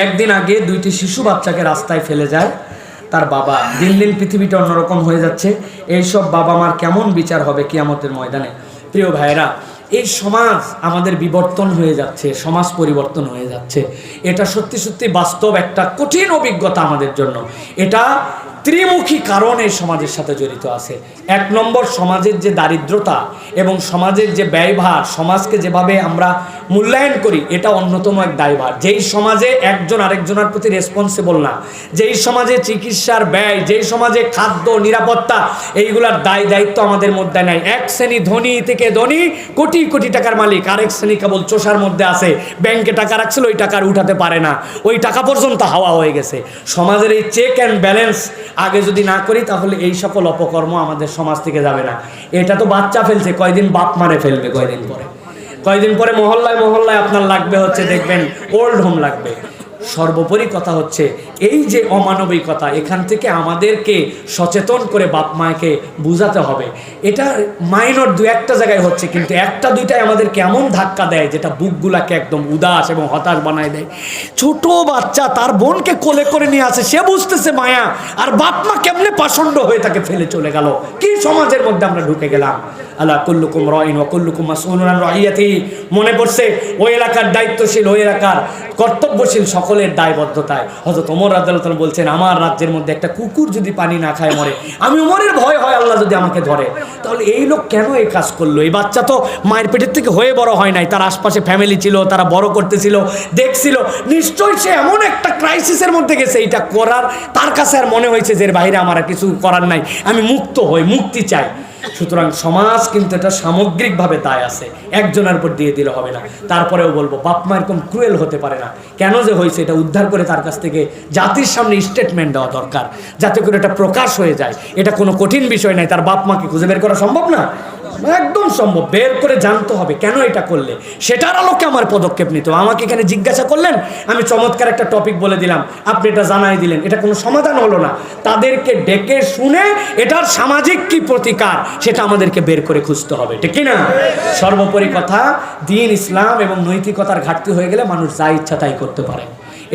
একদিন আগে 2টি শিশু বাচ্চাকে রাস্তায় ফেলে যায় তার বাবা। দিন দিন পৃথিবীটা অন্যরকম হয়ে যাচ্ছে। এইসব বাবা মার কেমন বিচার হবে কিয়ামতের ময়দানে? প্রিয় ভাইয়েরা, এই সমাজ আমাদের বিবর্তন হয়ে যাচ্ছে, সমাজ পরিবর্তন হয়ে যাচ্ছে। এটা সত্যি সত্যি বাস্তব একটা কঠিন অভিজ্ঞতা আমাদের জন্য। এটা ত্রিমুখী কারণ এই সমাজের সাথে জড়িত আছে। 1 নম্বর, সমাজের যে দারিদ্রতা এবং সমাজের যে ব্যয়ভার, সমাজকে যেভাবে আমরা মূল্যায়ন করি, এটা অন্যতম এক দায়ভার। যেই সমাজে একজন আরেকজনের প্রতি রেসপন্সিবল না, যেই সমাজে চিকিৎসার ব্যয়, যেই সমাজে খাদ্য নিরাপত্তা, এইগুলার দায়িত্ব আমাদের মধ্যে নাই। এক শ্রেণী ধনী থেকে ধনী, কোটি কোটি টাকার মালিক, আরেক শ্রেণী কেবল চোষার মধ্যে আছে, ব্যাংকে টাকা রাখছিল, ওই টাকা উঠাতে পারে না, ওই টাকা পর্যন্ত হাওয়া হয়ে গেছে। সমাজের এই চেক অ্যান্ড ব্যালেন্স আগে যদি না করি, তাহলে এই সকল অপকর্ম আমাদের সমাজ থেকে যাবে না। এটা তো বাচ্চা ফেলছে, কয়দিন বাপ মারে ফেলবে, কয়দিন পরে মহল্লায় মহল্লায় আপনার লাগবে হচ্ছে, দেখবেন ওল্ড হোম লাগবে। সর্বোপরি কথা হচ্ছে, এই যে অমানবিকতা, এখান থেকে আমাদেরকে সচেতন করে বাপ মাকে বুঝাতে হবে। এটা মাইনর 2-1টা জায়গায় হচ্ছে, কিন্তু 1-2টাই আমাদেরকে এমন ধাক্কা দেয় যেটা বুকগুলাকে একদম উদাস এবং হতাশ বানায় দেয়। ছোট বাচ্চা তার বোনকে কোলে করে নিয়ে আসে, সে বুঝতেছে মায়া, আর বাপ মা কেমনে পাষণ্ড হয়ে তাকে ফেলে চলে গেল। কি সমাজের মধ্যে আমরা ঢুকে গেলাম! আল্লাহ কুল্লুকুম রাইন ওয়া কুল্লুকুম মাসউলুন আন রাইয়াতিহি। মনে পড়ছে ওই এলাকার দায়িত্বশীল, ওই এলাকার কর্তব্যশীল সকলের দায়বদ্ধতায়। হযরত ওমর রাদিয়াল্লাহু তাআলা বলছেন, আমার রাজ্যের মধ্যে একটা কুকুর যদি পানি না খায় মরে, আমি ওমরের ভয় হয় আল্লাহ যদি আমাকে ধরে। তাহলে এই লোক কেন এই কাজ করলো? এই বাচ্চা তো মায়ের পেটের থেকে হয়ে বড় হয় নাই, তার আশপাশে ফ্যামিলি ছিল, তারা বড় করতেছিল, দেখছিল। নিশ্চয়ই সে এমন একটা ক্রাইসিসের মধ্যে গেছে, এইটা করার তার কাছে আর মনে হয়েছে যে এর বাইরে আমার আর কিছু করার নাই, আমি মুক্ত হই, মুক্তি চাই। সুতরাং সমাজ কিন্তু এটা সামগ্রিকভাবে দায় আছে, একজনের উপর দিয়ে দিলে হবে না। তারপরেও বলবো, বাপ মা এরকম ক্রুয়েল হতে পারে না। কেন যে হয়েছে এটা উদ্ধার করে তার কাছ থেকে জাতির সামনে স্টেটমেন্ট দেওয়া দরকার, যাতে করে এটা প্রকাশ হয়ে যায়। এটা কোনো কঠিন বিষয় নাই। তার বাপ মাকে খুঁজে বের করা সম্ভব না? একদম সম্ভব। বের করে জানতে হবে কেন এটা করলে, সেটার আলোকে আমার পদক্ষেপ নিতে হবে। আমাকে এখানে জিজ্ঞাসা করলেন, আমি চমৎকার একটা টপিক বলে দিলাম, আপনি এটা জানাই দিলেন, এটা কোনো সমাধান হলো না। তাদেরকে ডেকে শুনে এটার সামাজিক কি প্রতিকার, সেটা আমাদেরকে বের করে খুঁজতে হবে, ঠিক না? সর্বোপরি কথা, দিন ইসলাম এবং নৈতিকতার ঘাটতি হয়ে গেলে মানুষ যা ইচ্ছা তাই করতে পারে।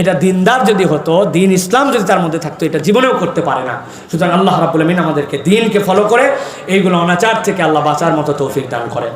এটা দিনদার যদি হতো, দিন ইসলাম যদি তার মধ্যে থাকতো, এটা জীবনেও করতে পারে না। সুতরাং আল্লাহ রাব্বুল আমিন আমাদেরকে দিনকে ফলো করে এইগুলো অনাচার থেকে আল্লাহ বাঁচার মতো তৌফিক দান করেন।